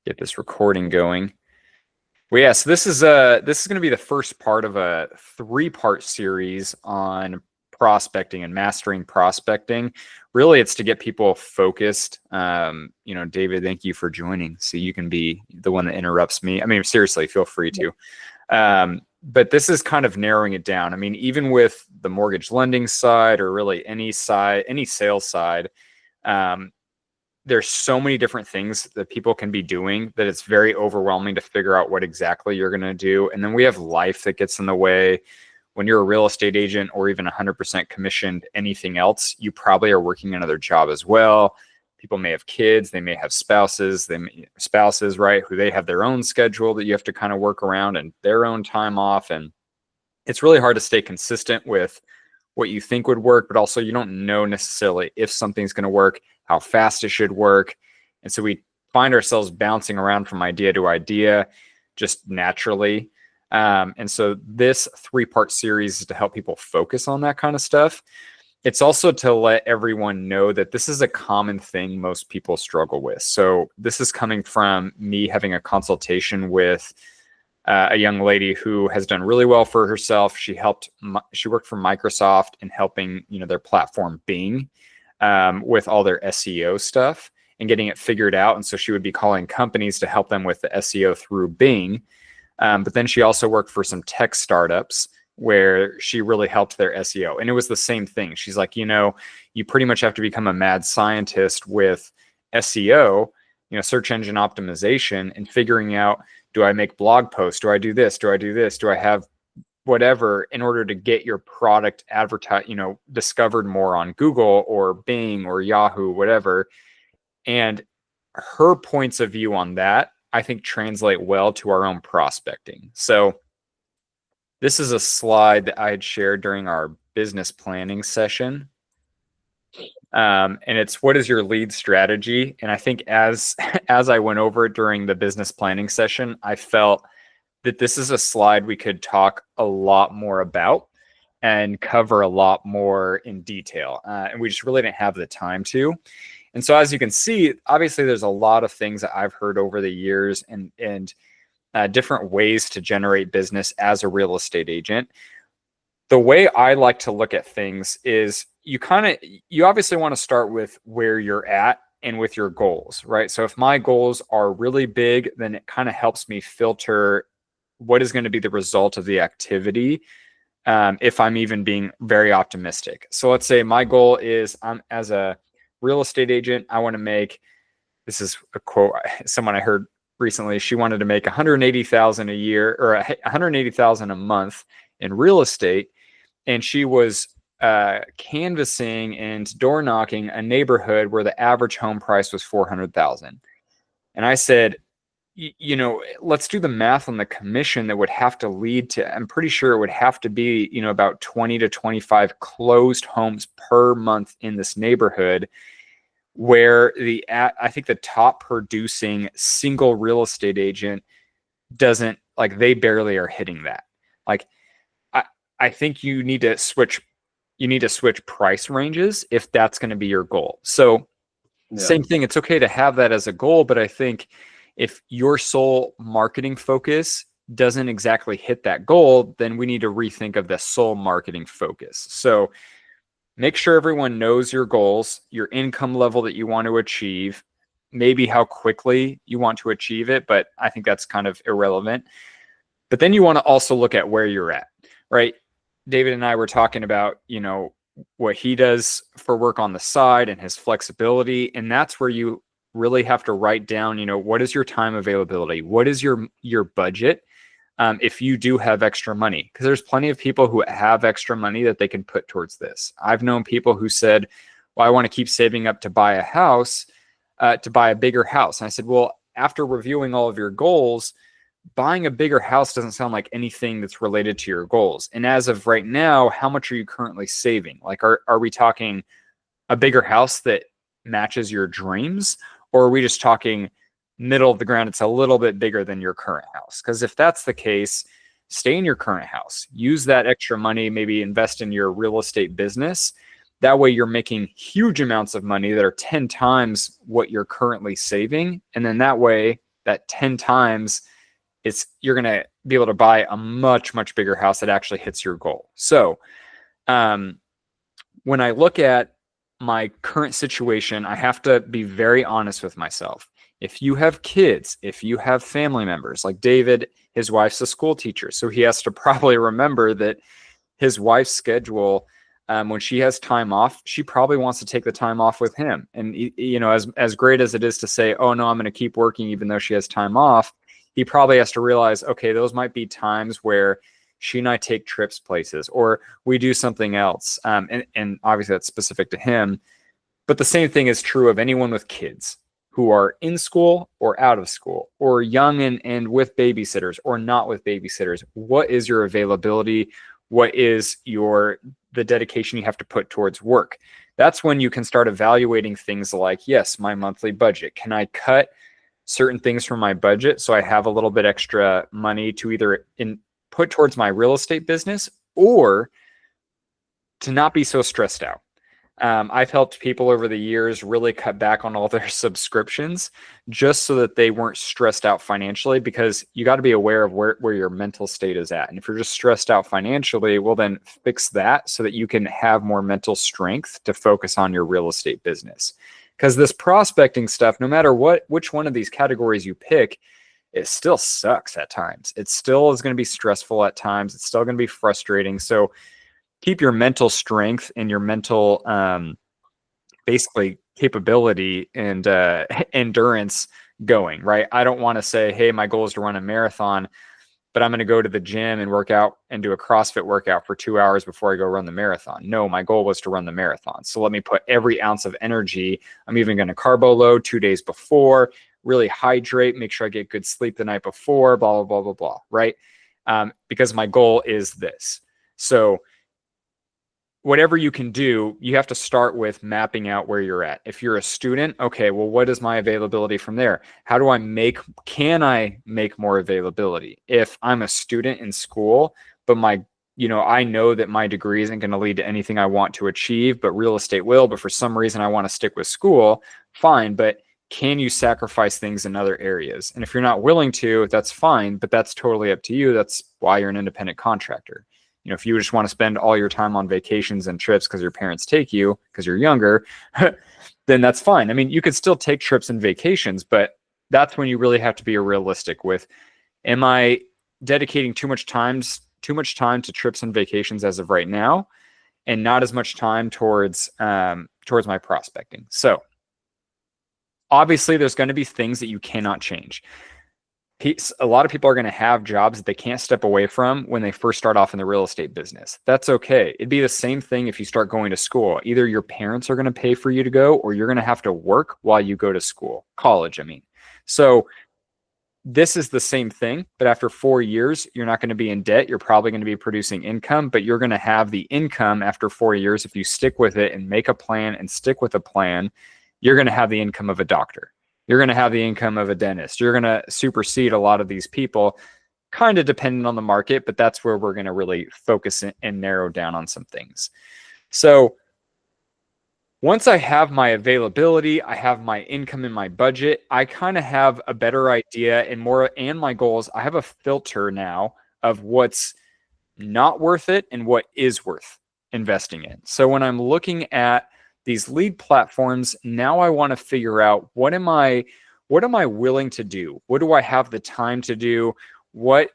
Get this recording going. Well, yeah, so this is going to be the first part of a 3-part series on prospecting and mastering prospecting. Really, it's to get people focused. David, thank you for joining. So you can be the one that interrupts me. I mean, seriously, feel free to. But this is kind of narrowing it down. I mean, even with the mortgage lending side, or really any sales side, there's so many different things that people can be doing that it's very overwhelming to figure out what exactly you're going to do. And then we have life that gets in the way. When you're a real estate agent or even 100% commissioned, anything else, you probably are working another job as well. People may have kids, they may have spouses, right? Who they have their own schedule that you have to kind of work around and their own time off. And it's really hard to stay consistent with what you think would work, but also you don't know necessarily if something's going to work, how fast it should work. And so we find ourselves bouncing around from idea to idea just naturally. And so this 3-part series is to help people focus on that kind of stuff. It's also to let everyone know that this is a common thing most people struggle with. So this is coming from me having a consultation with a young lady who has done really well for herself. She worked for Microsoft in helping, their platform Bing with all their SEO stuff and getting it figured out. And so she would be calling companies to help them with the SEO through Bing. But then she also worked for some tech startups where she really helped their SEO. And it was the same thing. She's like, you pretty much have to become a mad scientist with SEO, search engine optimization, and figuring out, do I make blog posts? Do I do this? Do I do this? Do I have whatever in order to get your product advertised, discovered more on Google or Bing or Yahoo, whatever. And her points of view on that, I think, translate well to our own prospecting. So this is a slide that I had shared during our business planning session. And it's, what is your lead strategy? And I think as I went over it during the business planning session, I felt that this is a slide we could talk a lot more about and cover a lot more in detail. And we just really didn't have the time to. And so as you can see, obviously there's a lot of things that I've heard over the years and different ways to generate business as a real estate agent. The way I like to look at things is you obviously want to start with where you're at and with your goals, right? So if my goals are really big, then it kind of helps me filter what is going to be the result of the activity, if I'm even being very optimistic. So let's say my goal is, as a real estate agent, I want to make, this is a quote, someone I heard recently, she wanted to make $180,000 a year or $180,000 a month in real estate. And she was canvassing and door knocking a neighborhood where the average home price was $400,000. And I said, let's do the math on the commission that would have to lead to, I'm pretty sure it would have to be, about 20 to 25 closed homes per month in this neighborhood, where I think the top producing single real estate agent doesn't, they barely are hitting that. I think you need to switch price ranges if that's going to be your goal. So Same thing, it's okay to have that as a goal, but I think if your sole marketing focus doesn't exactly hit that goal, then we need to rethink of the sole marketing focus. So make sure everyone knows your goals, your income level that you want to achieve, maybe how quickly you want to achieve it, but I think that's kind of irrelevant. But then you want to also look at where you're at, right? David and I were talking about, what he does for work on the side and his flexibility. And that's where you really have to write down, what is your time availability? What is your budget? If you do have extra money, because there's plenty of people who have extra money that they can put towards this. I've known people who said, well, I want to keep saving up to buy a house, to buy a bigger house. And I said, well, after reviewing all of your goals, buying a bigger house doesn't sound like anything that's related to your goals. And as of right now, how much are you currently saving? Are we talking a bigger house that matches your dreams? Or are we just talking middle of the ground, it's a little bit bigger than your current house? Because if that's the case, stay in your current house. Use that extra money, maybe invest in your real estate business. That way you're making huge amounts of money that are 10 times what you're currently saving. And then that way that 10 times, you're going to be able to buy a much, much bigger house that actually hits your goal. So when I look at my current situation, I have to be very honest with myself. If you have kids, if you have family members, like David, his wife's a school teacher, so he has to probably remember that his wife's schedule, when she has time off, she probably wants to take the time off with him. And as great as it is to say, oh no, I'm going to keep working even though she has time off, he probably has to realize, okay, those might be times where she and I take trips places, or we do something else. And obviously that's specific to him. But the same thing is true of anyone with kids who are in school or out of school, or young and with babysitters or not with babysitters. What is your availability? What is the dedication you have to put towards work? That's when you can start evaluating things like, yes, my monthly budget. Can I cut certain things from my budget so I have a little bit extra money to either put towards my real estate business or to not be so stressed out? I've helped people over the years really cut back on all their subscriptions just so that they weren't stressed out financially, because you got to be aware of where your mental state is at. And if you're just stressed out financially, well, then fix that so that you can have more mental strength to focus on your real estate business. Because this prospecting stuff, no matter which one of these categories you pick, it still sucks at times. It still is going to be stressful at times. It's still going to be frustrating. So keep your mental strength and your mental basically capability and endurance going, right? I don't want to say, hey, my goal is to run a marathon, but I'm going to go to the gym and work out and do a CrossFit workout for 2 hours before I go run the marathon. No, my goal was to run the marathon. So let me put every ounce of energy. I'm even going to carbo load 2 days before, really hydrate, make sure I get good sleep the night before, blah, blah, blah, blah, blah, right? Because my goal is this. So whatever you can do, you have to start with mapping out where you're at. If you're a student, okay, well, what is my availability from there? Can I make more availability? If I'm a student in school, but I know that my degree isn't going to lead to anything I want to achieve, but real estate will, but for some reason I want to stick with school, fine. But can you sacrifice things in other areas? And if you're not willing to, that's fine, but that's totally up to you. That's why you're an independent contractor. If you just want to spend all your time on vacations and trips because your parents take you because you're younger, then that's fine. I mean, you could still take trips and vacations, but that's when you really have to be realistic with, am I dedicating too much time to trips and vacations as of right now, and not as much time towards my prospecting? So obviously there's going to be things that you cannot change. A lot of people are going to have jobs that they can't step away from when they first start off in the real estate business. That's okay. It'd be the same thing if you start going to school. Either your parents are going to pay for you to go, or you're going to have to work while you go to school, college, I mean. So this is the same thing, but after 4 years, you're not going to be in debt. You're probably going to be producing income, but you're going to have the income after 4 years. If you stick with it and make a plan and stick with a plan, you're going to have the income of a doctor. You're going to have the income of a dentist. You're going to supersede a lot of these people, kind of dependent on the market, but that's where we're going to really focus and narrow down on some things. So once I have my availability, I have my income in my budget, I kind of have a better idea and my goals. I have a filter now of what's not worth it and what is worth investing in. So when I'm looking at these lead platforms, now I want to figure out what am I willing to do? What do I have the time to do? What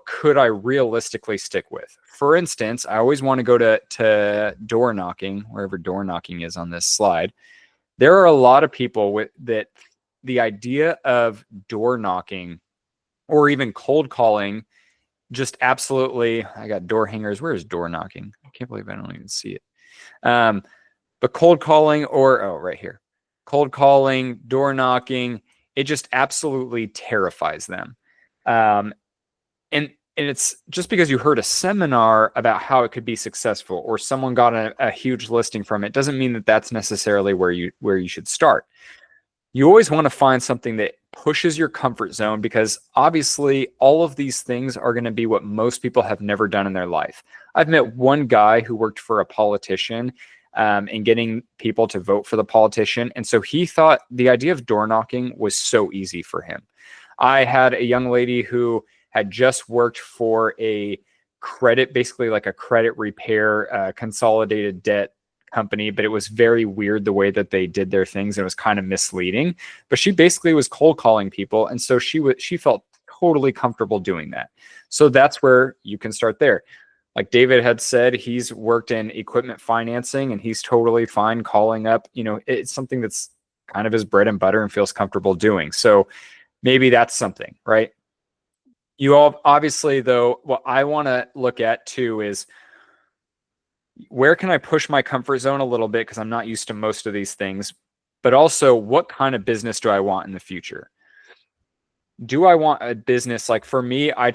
could I realistically stick with? For instance, I always want to go to door knocking, wherever door knocking is on this slide. There are a lot of people that the idea of door knocking or even cold calling just absolutely, I got door hangers. Where is door knocking? I can't believe I don't even see it. But cold calling right here, cold calling, door knocking, it just absolutely terrifies them. And it's just because you heard a seminar about how it could be successful, or someone got a huge listing from it, doesn't mean that that's necessarily where you should start. You always want to find something that pushes your comfort zone, because obviously all of these things are going to be what most people have never done in their life. I've met one guy who worked for a politician. and getting people to vote for the politician. And so he thought the idea of door knocking was so easy for him. I had a young lady who had just worked for a credit, basically like a credit repair, consolidated debt company, but it was very weird the way that they did their things. It was kind of misleading, but she basically was cold calling people. And so she felt totally comfortable doing that. So that's where you can start there. Like David had said, he's worked in equipment financing and he's totally fine calling up, it's something that's kind of his bread and butter and feels comfortable doing. So maybe that's something, right? You all obviously, though, what I want to look at too is where can I push my comfort zone a little bit because I'm not used to most of these things, but also what kind of business do I want in the future? Do I want a business? Like for me, I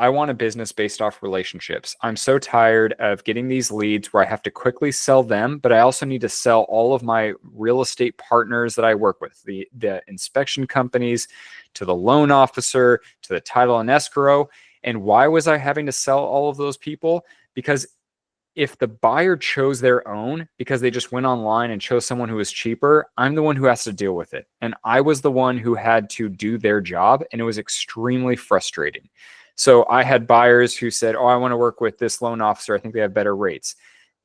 want a business based off relationships. I'm so tired of getting these leads where I have to quickly sell them, but I also need to sell all of my real estate partners that I work with, the inspection companies, to the loan officer, to the title and escrow. And why was I having to sell all of those people? Because if the buyer chose their own because they just went online and chose someone who was cheaper, I'm the one who has to deal with it. And I was the one who had to do their job, and it was extremely frustrating. So I had buyers who said, I want to work with this loan officer. I think they have better rates.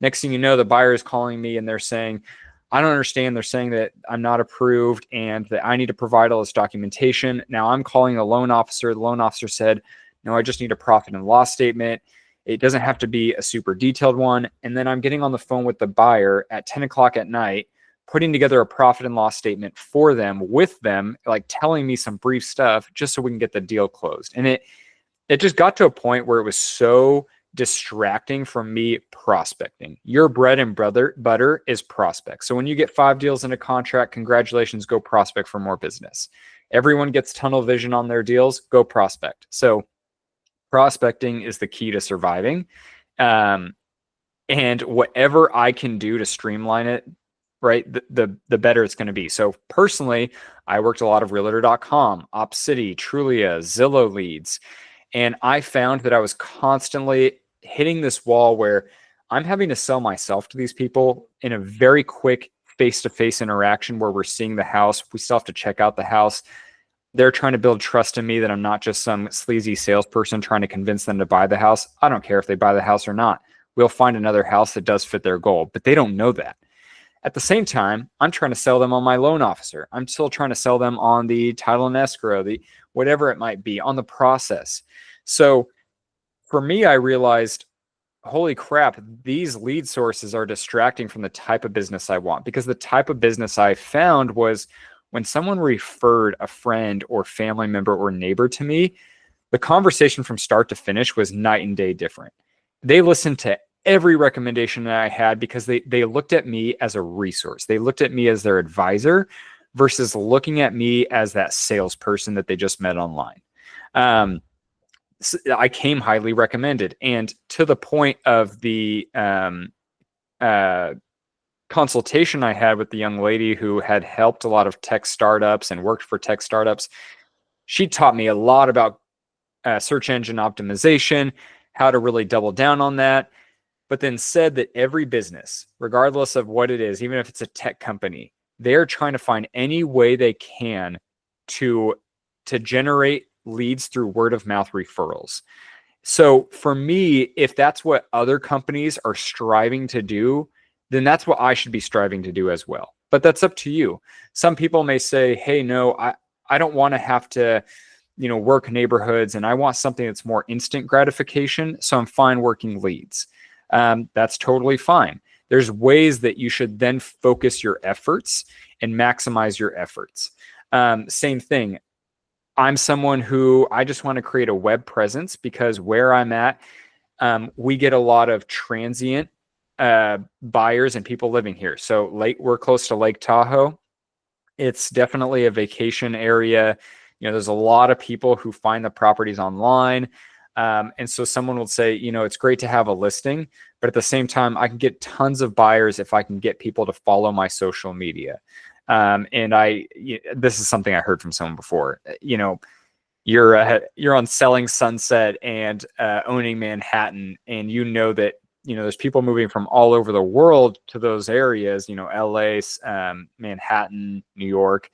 Next thing you know, the buyer is calling me and they're saying, I don't understand. They're saying that I'm not approved and that I need to provide all this documentation. Now I'm calling the loan officer. The loan officer said, no, I just need a profit and loss statement. It doesn't have to be a super detailed one. And then I'm getting on the phone with the buyer at 10 o'clock at night, putting together a profit and loss statement for them, with them, like telling me some brief stuff just so we can get the deal closed. And it just got to a point where it was so distracting from me prospecting. Your bread and butter is prospect. So when you get 5 deals in a contract, congratulations, go prospect for more business. Everyone gets tunnel vision on their deals, go prospect. So prospecting is the key to surviving. And whatever I can do to streamline it, right, the better it's going to be. So personally, I worked a lot of Realtor.com, OpCity, Trulia, Zillow leads. And I found that I was constantly hitting this wall where I'm having to sell myself to these people in a very quick face-to-face interaction where we're seeing the house. We still have to check out the house. They're trying to build trust in me that I'm not just some sleazy salesperson trying to convince them to buy the house. I don't care if they buy the house or not. We'll find another house that does fit their goal, but they don't know that. At the same time, I'm trying to sell them on my loan officer. I'm still trying to sell them on the title and escrow, the whatever it might be, on the process. So for me, I realized, holy crap, these lead sources are distracting from the type of business I want, because the type of business I found was when someone referred a friend or family member or neighbor to me, the conversation from start to finish was night and day different. They listened to every recommendation that I had because they looked at me as a resource. They looked at me as their advisor versus looking at me as that salesperson that they just met online. So I came highly recommended. And to the point of the consultation I had with the young lady who had helped a lot of tech startups and worked for tech startups, she taught me a lot about search engine optimization, how to really double down on that, but then said that every business, regardless of what it is, even if it's a tech company, they're trying to find any way they can to generate leads through word of mouth referrals. So for me, if that's what other companies are striving to do, then that's what I should be striving to do as well. But that's up to you. Some people may say, hey, no, I don't want to have to, work neighborhoods, and I want something that's more instant gratification. So I'm fine working leads. That's totally fine. There's ways that you should then focus your efforts and maximize your efforts. Same thing. I'm someone who I just want to create a web presence because where I'm at, we get a lot of transient buyers and people living here. So we're close to Lake Tahoe. It's definitely a vacation area. There's a lot of people who find the properties online. And so someone will say, it's great to have a listing, but at the same time, I can get tons of buyers if I can get people to follow my social media. And this is something I heard from someone before, you're on Selling Sunset and owning Manhattan, and that there's people moving from all over the world to those areas, LA, Manhattan, New York,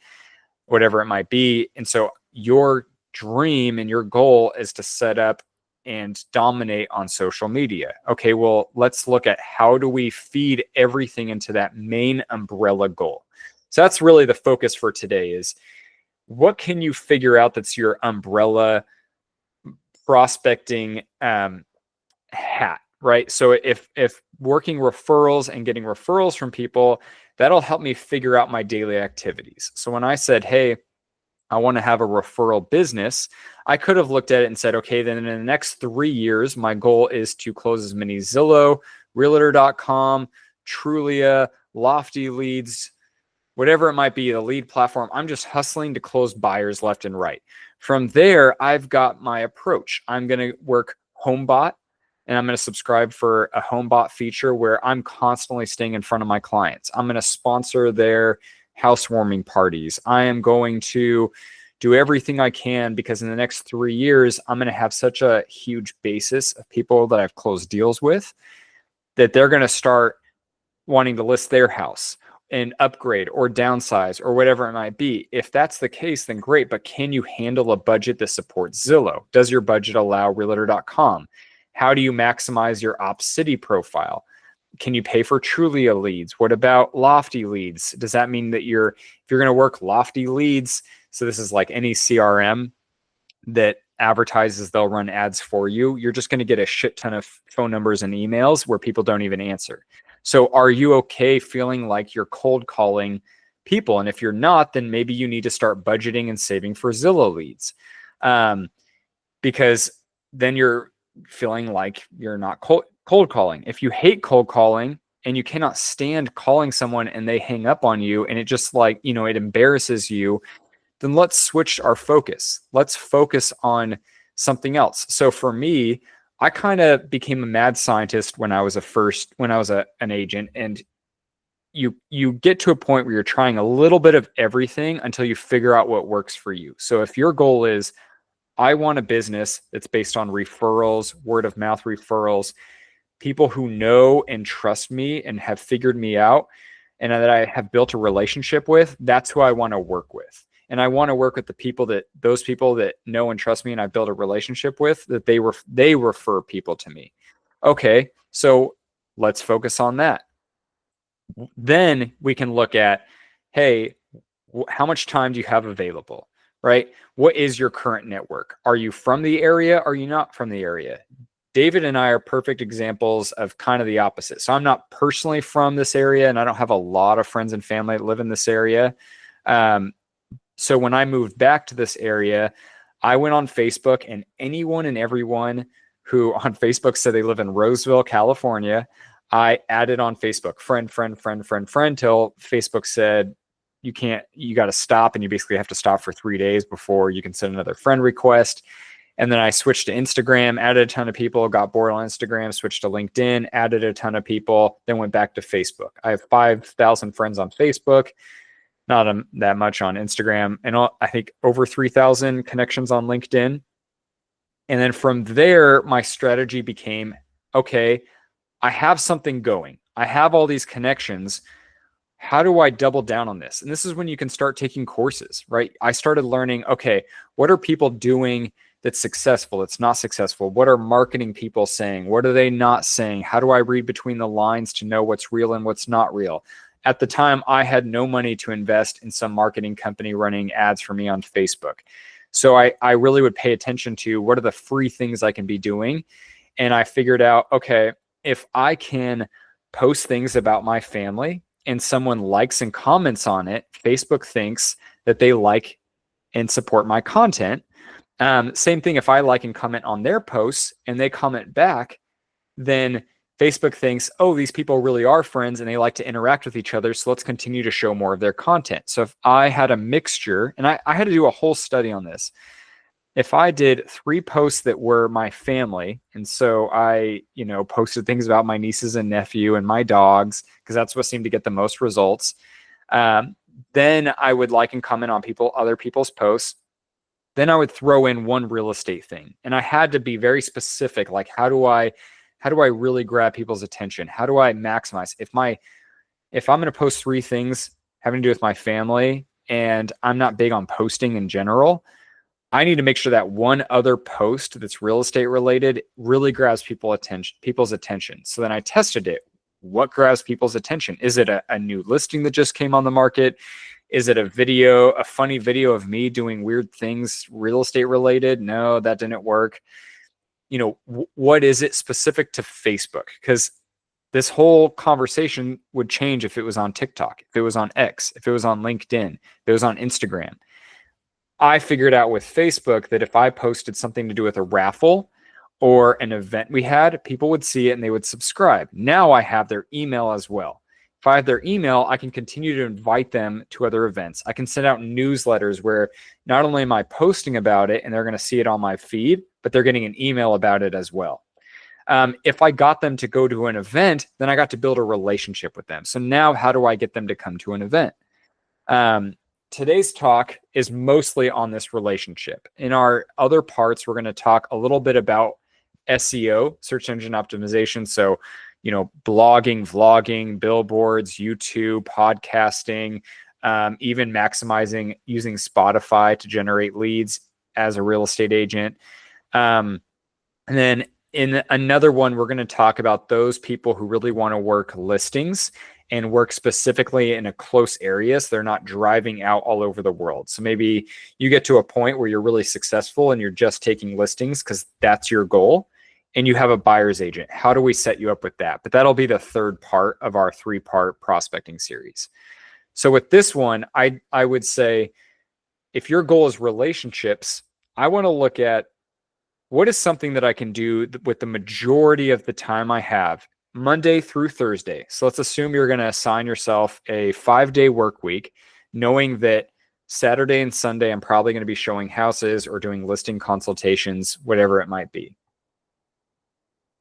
whatever it might be. And so your dream and your goal is to set up and dominate on social media. Okay, well, let's look at how do we feed everything into that main umbrella goal. So that's really the focus for today is what can you figure out that's your umbrella prospecting hat, right? So if working referrals and getting referrals from people, that'll help me figure out my daily activities. So when I said, hey, I want to have a referral business, I could have looked at it and said, okay, then in the next 3 years, my goal is to close as many Zillow, Realtor.com, Trulia, Lofty leads, whatever it might be, the lead platform. I'm just hustling to close buyers left and right. From there, I've got my approach. I'm going to work HomeBot, and I'm going to subscribe for a HomeBot feature where I'm constantly staying in front of my clients. I'm going to sponsor their housewarming parties. I am going to do everything I can because in the next 3 years, I'm going to have such a huge basis of people that I've closed deals with that they're going to start wanting to list their house and upgrade or downsize or whatever it might be. If that's the case, then great. But can you handle a budget that supports Zillow? Does your budget allow Realtor.com? How do you maximize your Opcity profile? Can you pay for Trulia leads? What about Lofty leads? Does that mean that if you're going to work Lofty leads, so this is like any CRM that advertises they'll run ads for you, you're just going to get a shit ton of phone numbers and emails where people don't even answer. So are you okay feeling like you're cold calling people? And if you're not, then maybe you need to start budgeting and saving for Zillow leads, because then you're feeling like you're not cold calling. If you hate cold calling and you cannot stand calling someone and they hang up on you and it just it embarrasses you, then let's switch our focus. Let's focus on something else. So for me, I kind of became a mad scientist when I was an agent, and you get to a point where you're trying a little bit of everything until you figure out what works for you. So if your goal is, I want a business that's based on referrals, word of mouth referrals, people who know and trust me and have figured me out and that I have built a relationship with, that's who I want to work with. And I want to work with those people that know and trust me and I build a relationship with, that they refer people to me. Okay, so let's focus on that. Then we can look at, hey, how much time do you have available, right? What is your current network? Are you from the area? Are you not from the area? David and I are perfect examples of kind of the opposite. So I'm not personally from this area and I don't have a lot of friends and family that live in this area. So when I moved back to this area, I went on Facebook, and anyone and everyone who on Facebook said they live in Roseville, California, I added on Facebook, friend, till Facebook said, you got to stop, and you basically have to stop for 3 days before you can send another friend request. And then I switched to Instagram, added a ton of people, got bored on Instagram, switched to LinkedIn, added a ton of people, then went back to Facebook. I have 5,000 friends on Facebook, not that much on Instagram, and I think over 3,000 connections on LinkedIn. And then from there, my strategy became, okay, I have something going. I have all these connections. How do I double down on this? And this is when you can start taking courses, right? I started learning, okay, what are people doing that's successful, that's not successful? What are marketing people saying? What are they not saying? How do I read between the lines to know what's real and what's not real? At the time, I had no money to invest in some marketing company running ads for me on Facebook. So I really would pay attention to what are the free things I can be doing. And I figured out, okay, if I can post things about my family and someone likes and comments on it, Facebook thinks that they like and support my content. Same thing, if I like and comment on their posts and they comment back, then Facebook thinks, oh, these people really are friends and they like to interact with each other, so let's continue to show more of their content. So if I had a mixture, and I had to do a whole study on this, if I did 3 posts that were my family, and so I, posted things about my nieces and nephew and my dogs, because that's what seemed to get the most results, then I would like and comment on other people's posts. Then I would throw in one real estate thing. And I had to be very specific, like how do I How do I really grab people's attention? How do I maximize? If I'm going to post 3 things having to do with my family and I'm not big on posting in general, I need to make sure that one other post that's real estate related really grabs people's attention. So then I tested it. What grabs people's attention? Is it a new listing that just came on the market? Is it a funny video of me doing weird things, real estate related? No, that didn't work. What is it specific to Facebook? Because this whole conversation would change if it was on TikTok, if it was on X, if it was on LinkedIn, if it was on Instagram. I figured out with Facebook that if I posted something to do with a raffle or an event we had, people would see it and they would subscribe. Now I have their email as well. If I have their email, I can continue to invite them to other events. I can send out newsletters where not only am I posting about it and they're going to see it on my feed, but they're getting an email about it as well. If I got them to go to an event, then I got to build a relationship with them. So now how do I get them to come to an event? Today's talk is mostly on this relationship. In our other parts, we're going to talk a little bit about SEO, search engine optimization. So, blogging, vlogging, billboards, YouTube, podcasting, even maximizing using Spotify to generate leads as a real estate agent. And then in another one, we're going to talk about those people who really want to work listings and work specifically in a close area so they're not driving out all over the world. So maybe you get to a point where you're really successful and you're just taking listings because that's your goal, and you have a buyer's agent. How do we set you up with that? But that'll be the third part of our 3-part prospecting series. So with this one, I would say if your goal is relationships, I want to look at what is something that I can do with the majority of the time I have, Monday through Thursday. So let's assume you're going to assign yourself a 5-day work week, knowing that Saturday and Sunday, I'm probably going to be showing houses or doing listing consultations, whatever it might be.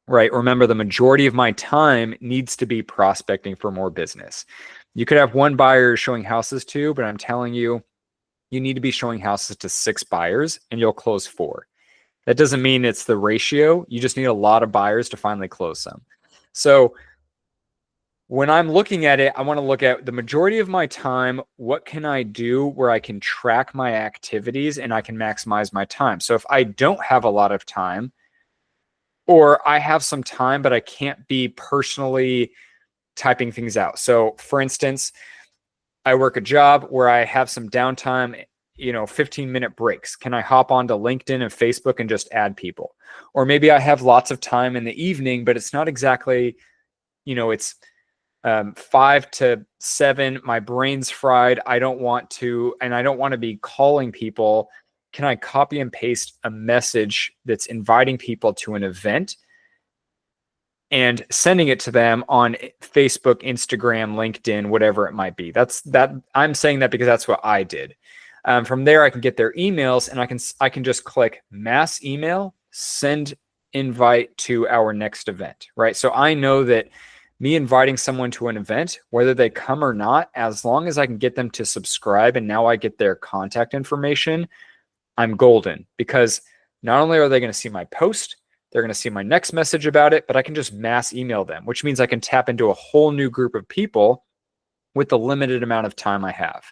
Right. Remember, the majority of my time needs to be prospecting for more business. You could have 1 buyer showing houses to, but I'm telling you, you need to be showing houses to 6 buyers and you'll close 4. That doesn't mean it's the ratio. You just need a lot of buyers to finally close some. So when I'm looking at it, I want to look at the majority of my time. What can I do where I can track my activities and I can maximize my time? So if I don't have a lot of time, or I have some time, but I can't be personally typing things out. So for instance, I work a job where I have some downtime, 15-minute breaks. Can I hop onto LinkedIn and Facebook and just add people? Or maybe I have lots of time in the evening, but it's not exactly, it's 5 to 7. My brain's fried. I don't want to be calling people. Can I copy and paste a message that's inviting people to an event and sending it to them on Facebook, Instagram, LinkedIn, whatever it might be? I'm saying that because that's what I did. From there, I can get their emails and I can just click mass email, send invite to our next event, right? So I know that me inviting someone to an event, whether they come or not, as long as I can get them to subscribe and now I get their contact information, I'm golden, because not only are they going to see my post, they're going to see my next message about it, but I can just mass email them, which means I can tap into a whole new group of people with the limited amount of time I have.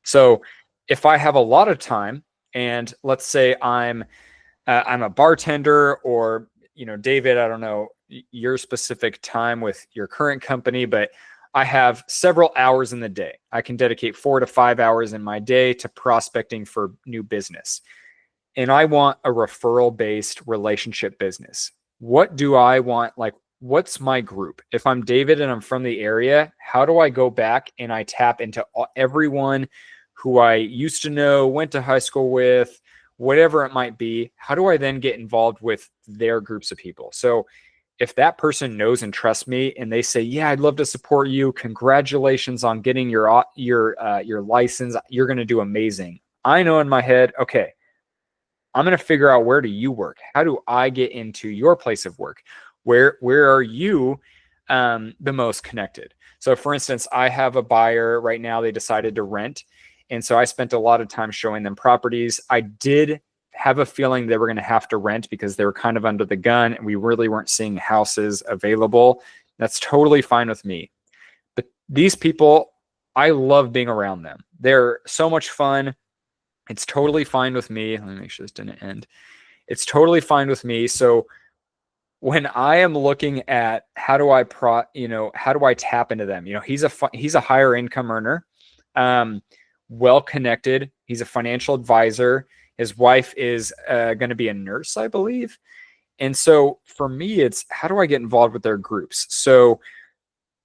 So if I have a lot of time, and let's say I'm a bartender, or David, I don't know your specific time with your current company, but I have several hours in the day. I can dedicate 4 to 5 hours in my day to prospecting for new business. And I want a referral-based relationship business. What do I want? Like, what's my group? If I'm David and I'm from the area, how do I go back and I tap into everyone who I used to know, went to high school with, whatever it might be? How do I then get involved with their groups of people? So if that person knows and trusts me and they say, yeah, I'd love to support you, congratulations on getting your license, you're going to do amazing. I know in my head, okay, I'm going to figure out, where do you work? How do I get into your place of work? Where are you the most connected? So for instance, I have a buyer right now, they decided to rent. And so I spent a lot of time showing them properties. I did have a feeling they were going to have to rent because they were kind of under the gun and we really weren't seeing houses available. That's totally fine with me. But these people, I love being around them. They're so much fun. It's totally fine with me. Let me make sure this didn't end. It's totally fine with me. So when I am looking at how do I how do I tap into them? He's a higher income earner, well connected. He's a financial advisor. His wife is going to be a nurse, I believe. And so for me, it's how do I get involved with their groups? So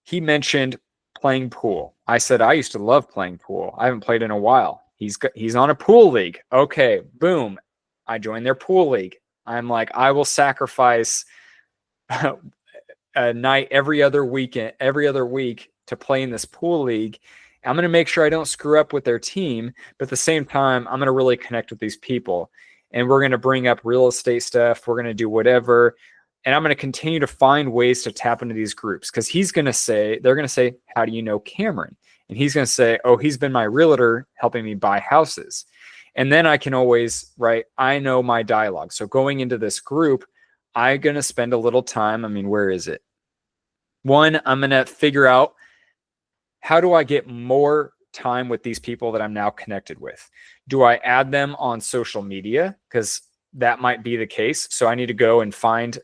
he mentioned playing pool. I said I used to love playing pool. I haven't played in a while. He's on a pool league. Okay, boom. I joined their pool league. I'm like, I will sacrifice a night every other week to play in this pool league. I'm going to make sure I don't screw up with their team, but at the same time, I'm going to really connect with these people. And we're going to bring up real estate stuff. We're going to do whatever. And I'm going to continue to find ways to tap into these groups because they're going to say, how do you know Cameron? And he's going to say, oh, he's been my realtor helping me buy houses. And then I can always, I know my dialogue. So going into this group, I'm going to spend a little time. I mean, where is it? One, I'm going to figure out how do I get more time with these people that I'm now connected with? Do I add them on social media? Because that might be the case. So I need to go and find,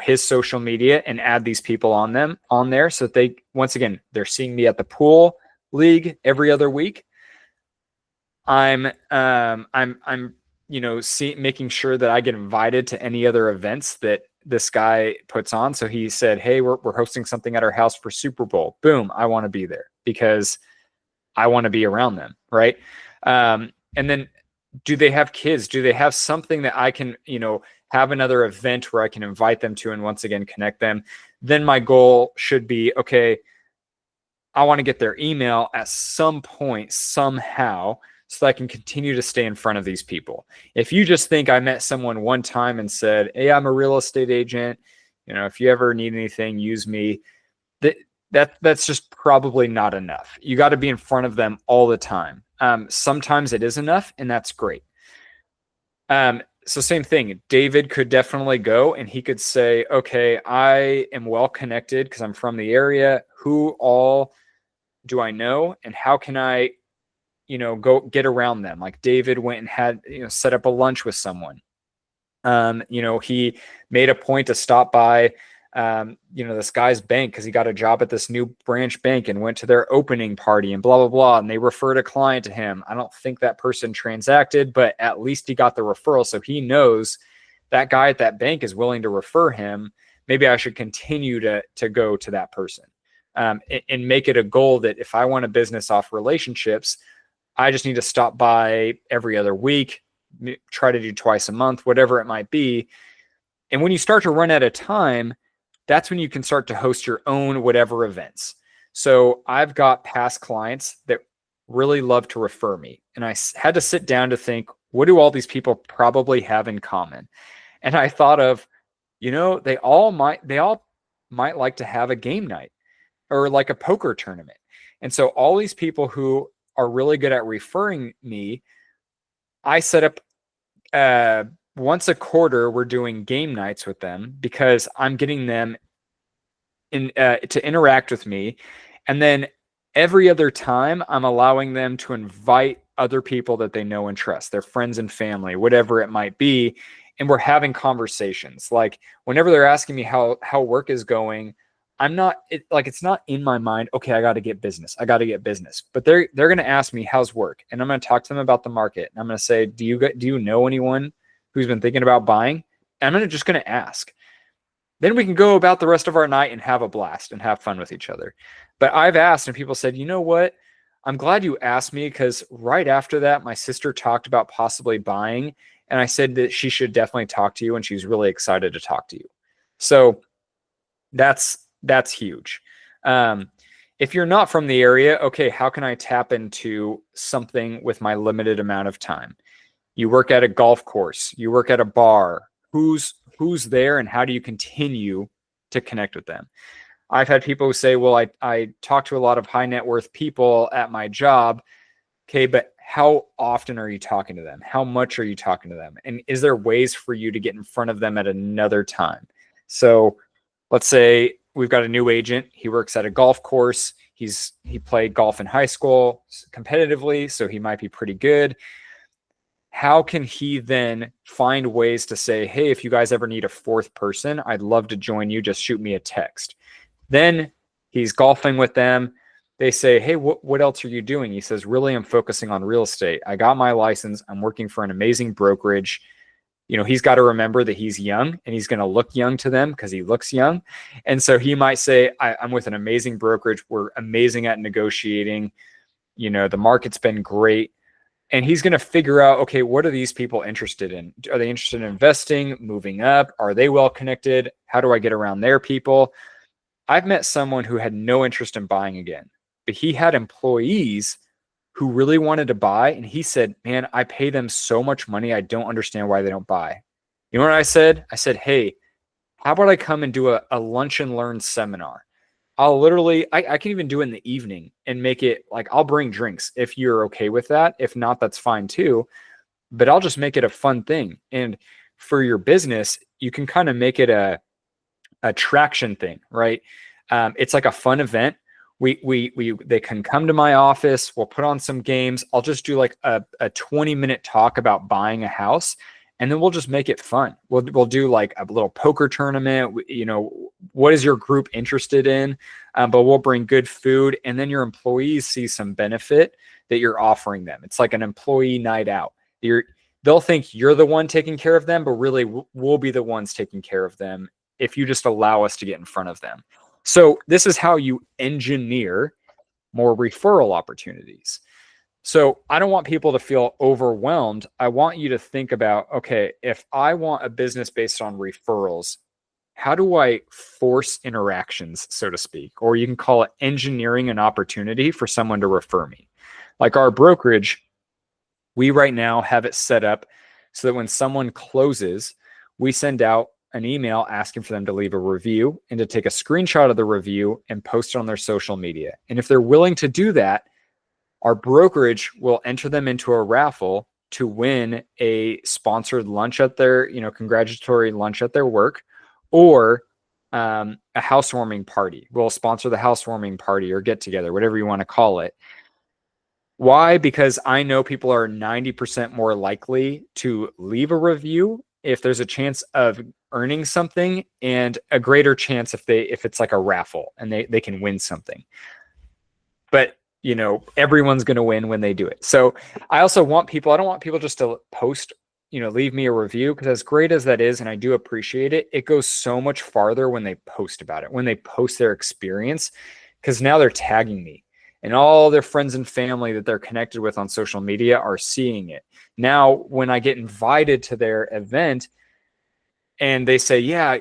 his social media and add these people on there so that they're seeing me at the pool league every other week. I'm making sure that I get invited to any other events that this guy puts on. So he said, hey, we're hosting something at our house for Super Bowl. Boom. I want to be there because I want to be around them. Right. And then do they have kids? Do they have something that I can, have another event where I can invite them to and once again connect them? Then my goal should be, okay, I want to get their email at some point, somehow, so that I can continue to stay in front of these people. If you just think I met someone one time and said, hey, I'm a real estate agent, if you ever need anything, use me. That's just probably not enough. You got to be in front of them all the time. Sometimes it is enough, and that's great. So same thing, David could definitely go and he could say, okay, I am well connected because I'm from the area. Who all do I know? And how can I, go get around them? Like David went and had, set up a lunch with someone. He made a point to stop by, this guy's bank because he got a job at this new branch bank and went to their opening party and blah, blah, blah. And they referred a client to him. I don't think that person transacted, but at least he got the referral. So he knows that guy at that bank is willing to refer him. Maybe I should continue to go to that person, and make it a goal that if I want a business off relationships, I just need to stop by every other week, try to do twice a month, whatever it might be. And when you start to run out of time, that's when you can start to host your own whatever events. So I've got past clients that really love to refer me. And I had to sit down to think, what do all these people probably have in common? And I thought of, they all might like to have a game night or like a poker tournament. And so all these people who are really good at referring me, I set up once a quarter, we're doing game nights with them because I'm getting them to interact with me. And then every other time I'm allowing them to invite other people that they know and trust, their friends and family, whatever it might be. And we're having conversations. Like whenever they're asking me how work is going, it's not in my mind, okay, I got to get business. But they're going to ask me, how's work? And I'm going to talk to them about the market. And I'm going to say, do you know anyone who's been thinking about buying? And I'm just going to ask. Then we can go about the rest of our night and have a blast and have fun with each other. But I've asked and people said, you know what? I'm glad you asked me because right after that, my sister talked about possibly buying. And I said that she should definitely talk to you. And she's really excited to talk to you. So that's huge. If you're not from the area, okay, how can I tap into something with my limited amount of time? You work at a golf course, you work at a bar, who's there and how do you continue to connect with them? I've had people who say, well, I talk to a lot of high net worth people at my job. Okay, but how often are you talking to them? How much are you talking to them? And is there ways for you to get in front of them at another time? So let's say we've got a new agent. He works at a golf course. He played golf in high school competitively, so he might be pretty good. How can he then find ways to say, hey, if you guys ever need a fourth person, I'd love to join you. Just shoot me a text. Then he's golfing with them. They say, hey, what else are you doing? He says, really, I'm focusing on real estate. I got my license. I'm working for an amazing brokerage. He's got to remember that he's young and he's going to look young to them because he looks young. And so he might say, I'm with an amazing brokerage. We're amazing at negotiating. The market's been great. And he's going to figure out, okay, what are these people interested in? Are they interested in investing, moving up? Are they well connected? How do I get around their people? I've met someone who had no interest in buying again, but he had employees who really wanted to buy. And he said, man, I pay them so much money. I don't understand why they don't buy. You know what I said? I said, hey, how about I come and do a lunch and learn seminar? I'll literally, I can even do it in the evening and make it like, I'll bring drinks if you're okay with that. If not, that's fine too. But I'll just make it a fun thing. And for your business, you can kind of make it a traction thing, right? It's like a fun event. They can come to my office. We'll put on some games. I'll just do like a 20-minute talk about buying a house. And then we'll just make it fun. We'll do like a little poker tournament. What is your group interested in? But we'll bring good food, and then your employees see some benefit that you're offering them. It's like an employee night out. They'll think you're the one taking care of them, but really we'll be the ones taking care of them if you just allow us to get in front of them. So this is how you engineer more referral opportunities. So I don't want people to feel overwhelmed. I want you to think about, okay, if I want a business based on referrals, how do I force interactions, so to speak? Or you can call it engineering an opportunity for someone to refer me. Like our brokerage, we right now have it set up so that when someone closes, we send out an email asking for them to leave a review and to take a screenshot of the review and post it on their social media. And if they're willing to do that, our brokerage will enter them into a raffle to win a sponsored lunch at their, congratulatory lunch at their work, or a housewarming party. We'll sponsor the housewarming party or get together, whatever you want to call it. Why? Because I know people are 90% more likely to leave a review if there's a chance of earning something, and a greater chance if it's like a raffle and they can win something. But everyone's going to win when they do it. So I also want people, I don't want people just to post, leave me a review, because as great as that is, and I do appreciate it, it goes so much farther when they post about it, when they post their experience, because now they're tagging me and all their friends and family that they're connected with on social media are seeing it. Now, when I get invited to their event and they say, yeah,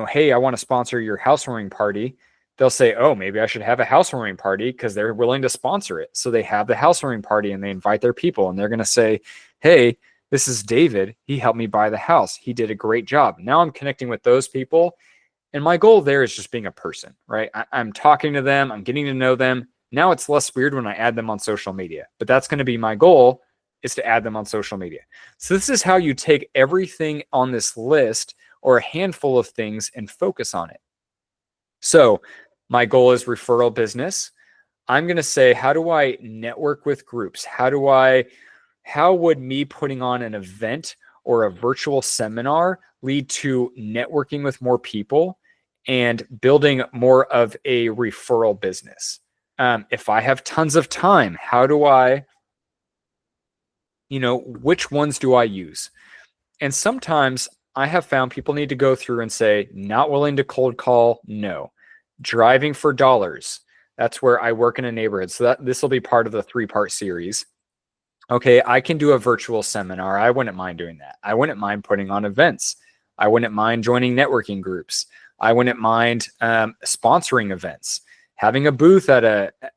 hey, I want to sponsor your housewarming party, they'll say, oh, maybe I should have a housewarming party, because they're willing to sponsor it. So they have the housewarming party and they invite their people, and they're going to say, hey, this is David. He helped me buy the house. He did a great job. Now I'm connecting with those people. And my goal there is just being a person, right? I'm talking to them. I'm getting to know them. Now it's less weird when I add them on social media, but that's going to be my goal, is to add them on social media. So this is how you take everything on this list, or a handful of things, and focus on it. So my goal is referral business. I'm going to say, how do I network with groups? How would me putting on an event or a virtual seminar lead to networking with more people and building more of a referral business? If I have tons of time, how do I, which ones do I use? And sometimes I have found people need to go through and say, not willing to cold call, no. Driving for dollars. That's where I work in a neighborhood. So this will be part of the 3-part series. Okay, I can do a virtual seminar. I wouldn't mind doing that. I wouldn't mind putting on events. I wouldn't mind joining networking groups. I wouldn't mind sponsoring events, having a booth at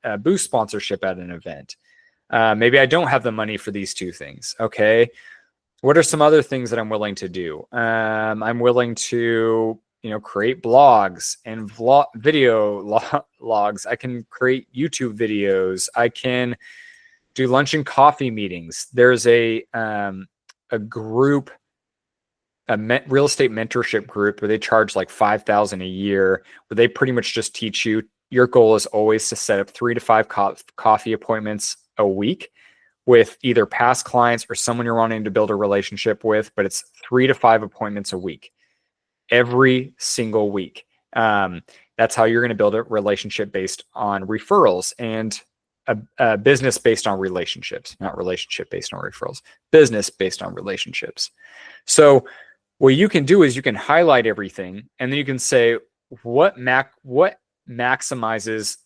a booth sponsorship at an event. Maybe I don't have the money for these 2 things. Okay, what are some other things that I'm willing to do? I'm willing to create blogs and video logs. I can create YouTube videos. I can do lunch and coffee meetings. There's a group, real estate mentorship group where they charge like $5,000 a year, where they pretty much just teach you. Your goal is always to set up 3 to 5 coffee appointments a week with either past clients or someone you're wanting to build a relationship with, but it's 3 to 5 appointments a week, every single week. That's how you're going to build a relationship based on referrals, and a business based on relationships, not relationship based on referrals, business based on relationships. So what you can do is you can highlight everything, and then you can say, what maximizes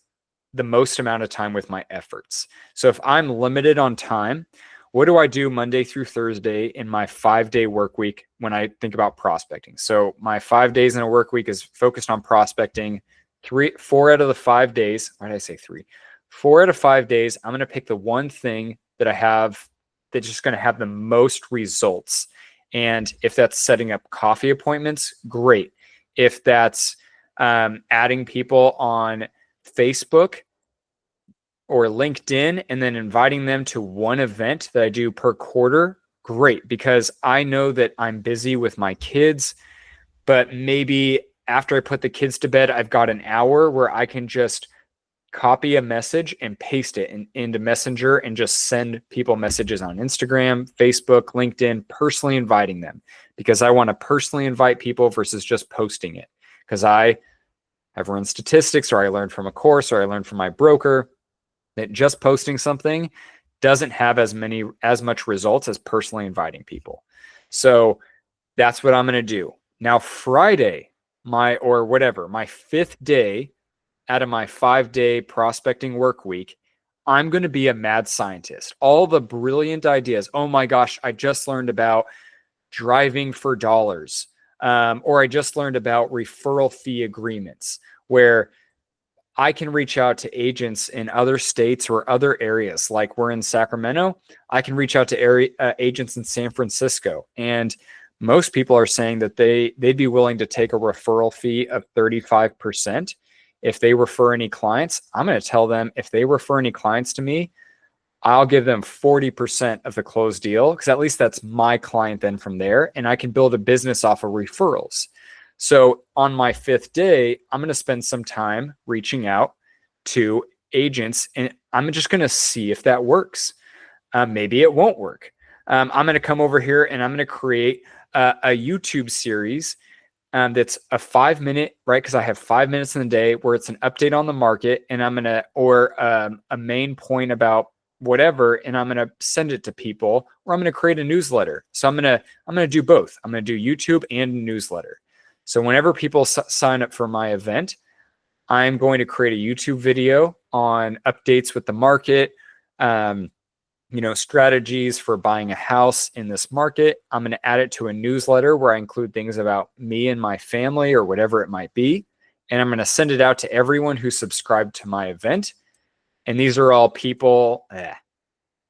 the most amount of time with my efforts. So if I'm limited on time, what do I do Monday through Thursday in my 5-day work week when I think about prospecting? So my 5 days in a work week is focused on prospecting. 4 out of the 5 days, why did I say 3? 4 out of 5 days, I'm going to pick the one thing that I have that's just going to have the most results. And if that's setting up coffee appointments, great. If that's adding people on Facebook or LinkedIn and then inviting them to one event that I do per quarter, great, because I know that I'm busy with my kids, but maybe after I put the kids to bed, I've got an hour where I can just copy a message and paste it into Messenger and just send people messages on Instagram, Facebook, LinkedIn, personally inviting them, because I want to personally invite people versus just posting it. Because I've run statistics, or I learned from a course, or I learned from my broker, that just posting something doesn't have as much results as personally inviting people. So that's what I'm going to do. Now, Friday, my 5th day out of my 5-day prospecting work week, I'm going to be a mad scientist. All the brilliant ideas. Oh my gosh, I just learned about driving for dollars. Or I just learned about referral fee agreements, where I can reach out to agents in other states or other areas. Like we're in Sacramento, I can reach out to agents in San Francisco. And most people are saying that they'd be willing to take a referral fee of 35% if they refer any clients. I'm going to tell them, if they refer any clients to me, I'll give them 40% of the closed deal, because at least that's my client then from there, and I can build a business off of referrals. So on my 5th day, I'm going to spend some time reaching out to agents, and I'm just going to see if that works. Maybe it won't work. I'm going to come over here and I'm going to create a YouTube series that's a 5-minute, right? Because I have 5 minutes in the day where it's an update on the market, and I'm going to, or a main point about whatever, and I'm going to send it to people, or I'm going to create a newsletter. So I'm going to do both. I'm going to do YouTube and a newsletter. So whenever people sign up for my event, I'm going to create a YouTube video on updates with the market, strategies for buying a house in this market. I'm going to add it to a newsletter where I include things about me and my family or whatever it might be. And I'm going to send it out to everyone who subscribed to my event. And these are all people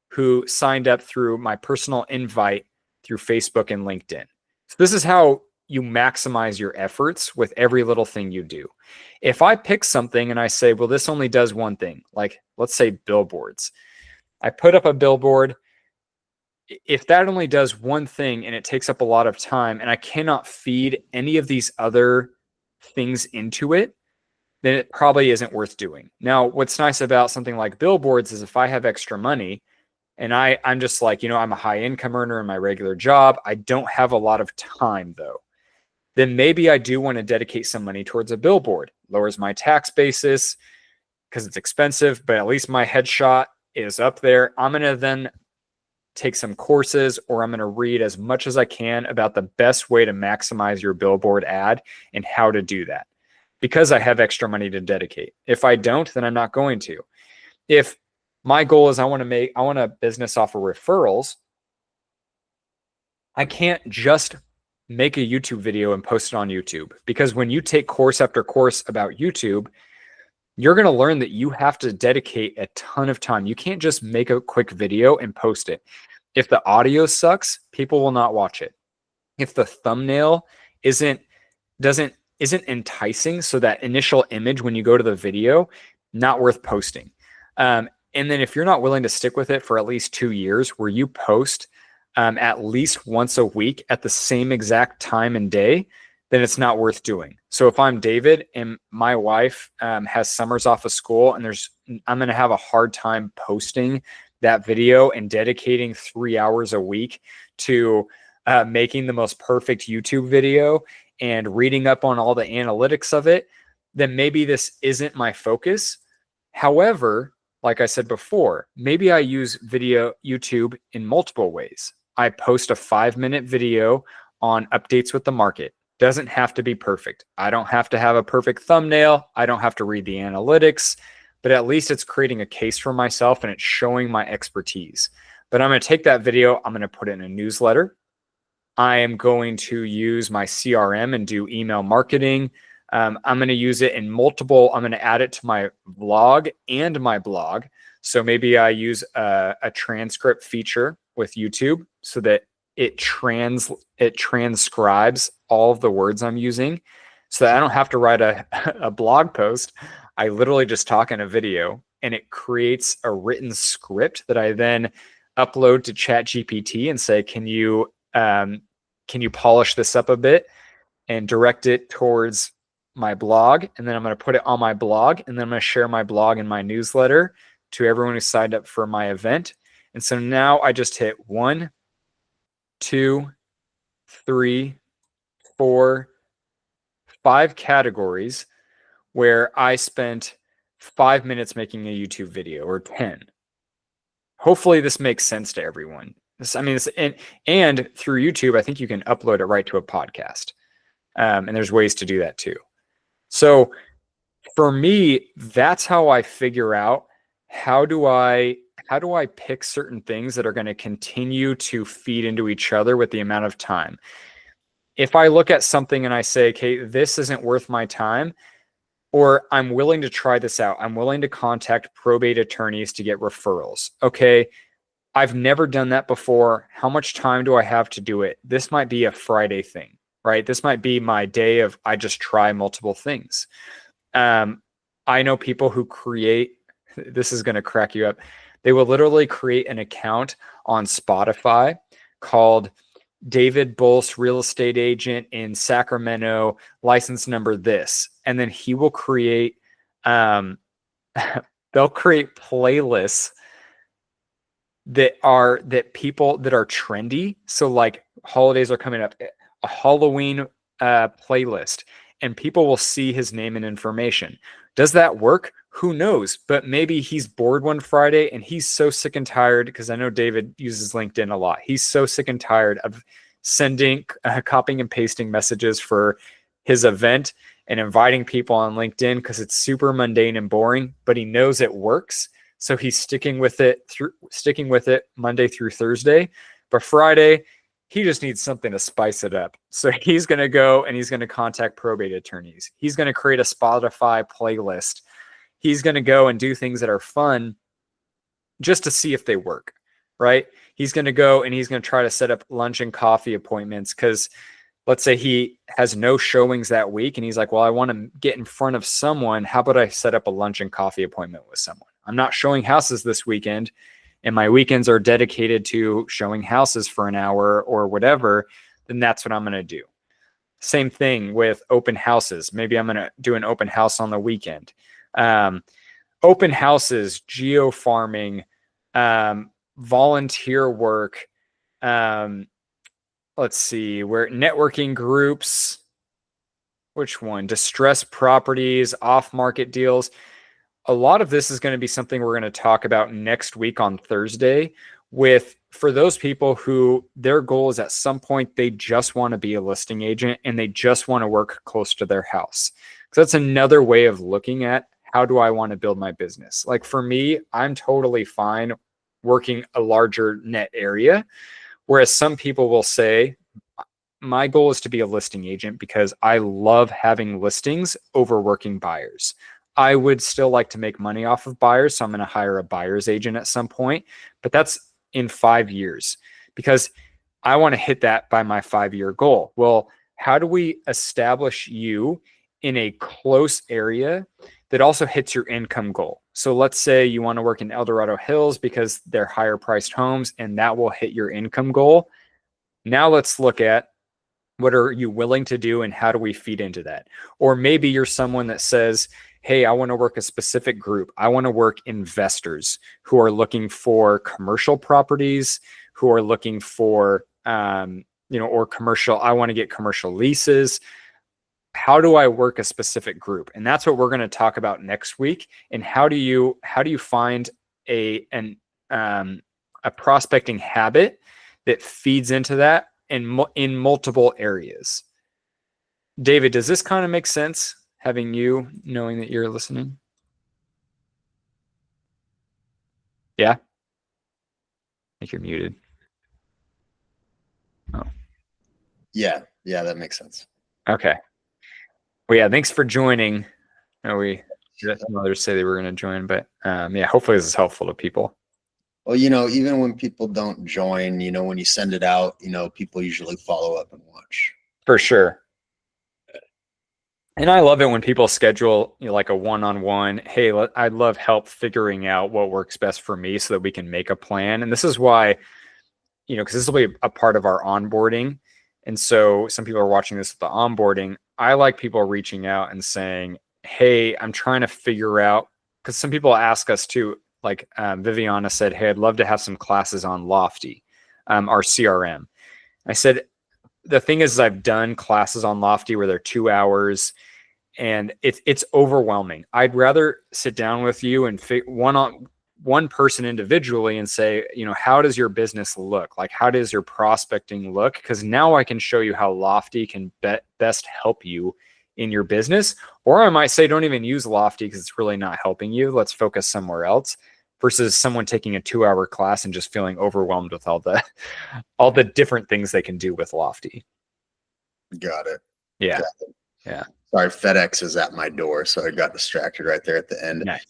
who signed up through my personal invite through Facebook and LinkedIn. So this is how you maximize your efforts with every little thing you do. If I pick something and I say, well, this only does one thing, like let's say billboards. I put up a billboard. If that only does one thing and it takes up a lot of time, and I cannot feed any of these other things into it, then it probably isn't worth doing. Now, what's nice about something like billboards is if I have extra money and I'm just like, I'm a high income earner in my regular job, I don't have a lot of time though, then maybe I do want to dedicate some money towards a billboard. Lowers my tax basis because it's expensive, but at least my headshot is up there. I'm going to then take some courses, or I'm going to read as much as I can about the best way to maximize your billboard ad and how to do that, because I have extra money to dedicate. If I don't, then I'm not going to. If my goal is I want a business off of referrals, I can't just make a YouTube video and post it on YouTube, because when you take course after course about YouTube, you're going to learn that you have to dedicate a ton of time. You can't just make a quick video and post it. If the audio sucks, people will not watch it. If the thumbnail isn't enticing, so that initial image when you go to the video, not worth posting. And then if you're not willing to stick with it for at least 2 years, where you post at least once a week at the same exact time and day, then it's not worth doing. So if I'm David and my wife has summers off of school and I'm going to have a hard time posting that video and dedicating 3 hours a week to making the most perfect YouTube video and reading up on all the analytics of it, then maybe this isn't my focus. However, like I said before, maybe I use YouTube in multiple ways. I post a 5-minute video on updates with the market. Doesn't have to be perfect. I don't have to have a perfect thumbnail. I don't have to read the analytics, but at least it's creating a case for myself and it's showing my expertise. But I'm going to take that video, I'm going to put it in a newsletter. I am going to use my CRM and do email marketing. I'm going to use it in multiple. I'm going to add it to my vlog and my blog. So maybe I use a transcript feature with YouTube so that it transcribes all of the words I'm using, so that I don't have to write a blog post. I literally just talk in a video, and it creates a written script that I then upload to ChatGPT and say, can you polish this up a bit and direct it towards my blog? And then I'm going to put it on my blog, and then I'm going to share my blog in my newsletter to everyone who signed up for my event. And so now I just hit 1, 2, 3, 4, 5 categories where I spent 5 minutes making a YouTube video, or 10. Hopefully this makes sense to everyone. And through YouTube, I think you can upload it right to a podcast. And there's ways to do that too. So for me, that's how I figure out how do I pick certain things that are going to continue to feed into each other with the amount of time. If I look at something and I say, okay, this isn't worth my time, or I'm willing to try this out, I'm willing to contact probate attorneys to get referrals. Okay, I've never done that before. How much time do I have to do it? This might be a Friday thing, right? This might be my day of I just try multiple things. I know people who create, this is going to crack you up. They will literally create an account on Spotify called David Bulse, real estate agent in Sacramento, license number this. And then he will create, they'll create playlists that people that are trendy. So like holidays are coming up, a Halloween playlist, and people will see his name and information. Does that work? Who knows? But maybe he's bored one Friday and he's so sick and tired, because I know David uses LinkedIn a lot. He's so sick and tired of sending, copying and pasting messages for his event and inviting people on LinkedIn because it's super mundane and boring, but he knows it works. So he's sticking with it Monday through Thursday. But Friday, he just needs something to spice it up. So he's going to go and he's going to contact probate attorneys. He's going to create a Spotify playlist. He's going to go and do things that are fun just to see if they work, right? He's going to go and he's going to try to set up lunch and coffee appointments, because let's say he has no showings that week and he's like, well, I want to get in front of someone. How about I set up a lunch and coffee appointment with someone? I'm not showing houses this weekend, and my weekends are dedicated to showing houses for an hour or whatever, then that's what I'm going to do. Same thing with open houses. Maybe I'm going to do an open house on the weekend. Open houses, geo farming, volunteer work. Let's see, where networking groups, which one? Distressed properties, off-market deals. A lot of this is going to be something we're going to talk about next week on Thursday, for those people who their goal is at some point they just want to be a listing agent and they just want to work close to their house. So that's another way of looking at, how do I want to build my business? Like for me, I'm totally fine working a larger net area, whereas some people will say, my goal is to be a listing agent because I love having listings over working buyers. I would still like to make money off of buyers, so I'm going to hire a buyer's agent at some point, but that's in 5 years, because I want to hit that by my 5-year goal. Well, how do we establish you in a close area that also hits your income goal? So let's say you want to work in El Dorado Hills because they're higher priced homes and that will hit your income goal. Now let's look at what are you willing to do and how do we feed into that? Or maybe you're someone that says, hey, I want to work a specific group. I want to work investors who are looking for commercial properties, who are looking for, or commercial. I want to get commercial leases. How do I work a specific group? And that's what we're going to talk about next week. And how do you find a prospecting habit that feeds into that in multiple areas? David, does this kind of make sense, having you knowing that you're listening? Yeah? I think you're muted. Oh. Yeah, that makes sense. Okay. Well, yeah, thanks for joining. We let some others say they were going to join, but yeah, hopefully this is helpful to people. Well, even when people don't join, when you send it out, people usually follow up and watch. For sure. And I love it when people schedule like a one-on-one. Hey, I'd love help figuring out what works best for me so that we can make a plan. And this is why, because this will be a part of our onboarding. And so some people are watching this with the onboarding. I like people reaching out and saying, hey, I'm trying to figure out, because some people ask us too, like Viviana said, hey, I'd love to have some classes on Lofty, our CRM. I said, the thing is I've done classes on Lofty where they're 2 hours and it's overwhelming. I'd rather sit down with you and one person individually and say, how does your business look? Like, how does your prospecting look? Because now I can show you how Lofty can best help you in your business. Or I might say, don't even use Lofty because it's really not helping you. Let's focus somewhere else, versus someone taking a 2-hour class and just feeling overwhelmed with all the different things they can do with Lofty. Got it. Yeah. Yeah. Sorry, FedEx is at my door, so I got distracted right there at the end. Nice.